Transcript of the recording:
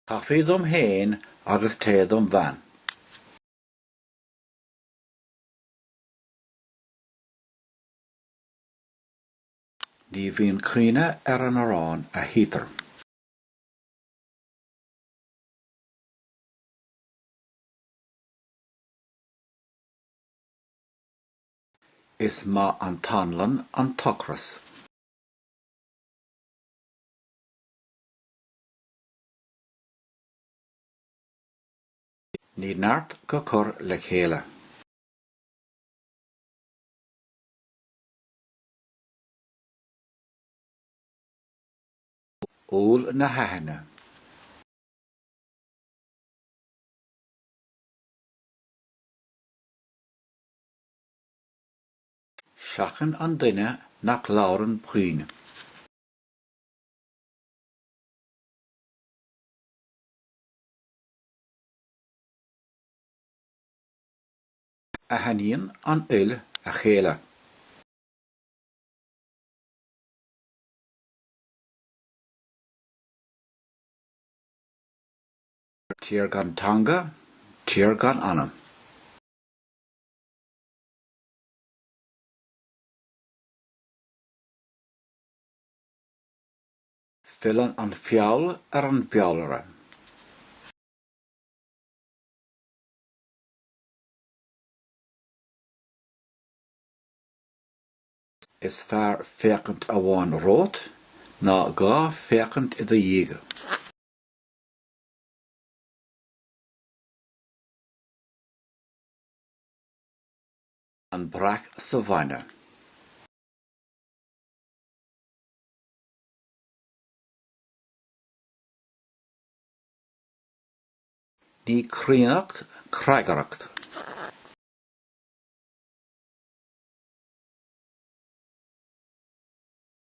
Coffe dom héin agus té dom bhean. Ní bhíonn cuine ar an arán a thítar. Is má an tanlan an tocras. Ní neart go cur le chéile. Úl na haithne. Seachan an duine nach labhairín puinn. A haníonn an ull a chéile. Tír gan tanga, tír gan anam. Filean an fiall ar an fiallare. Is fearr féachant a bháin rót ná gá féachant i do dhiaga. An brac sa bhaine. Ní críonacht creagaracht.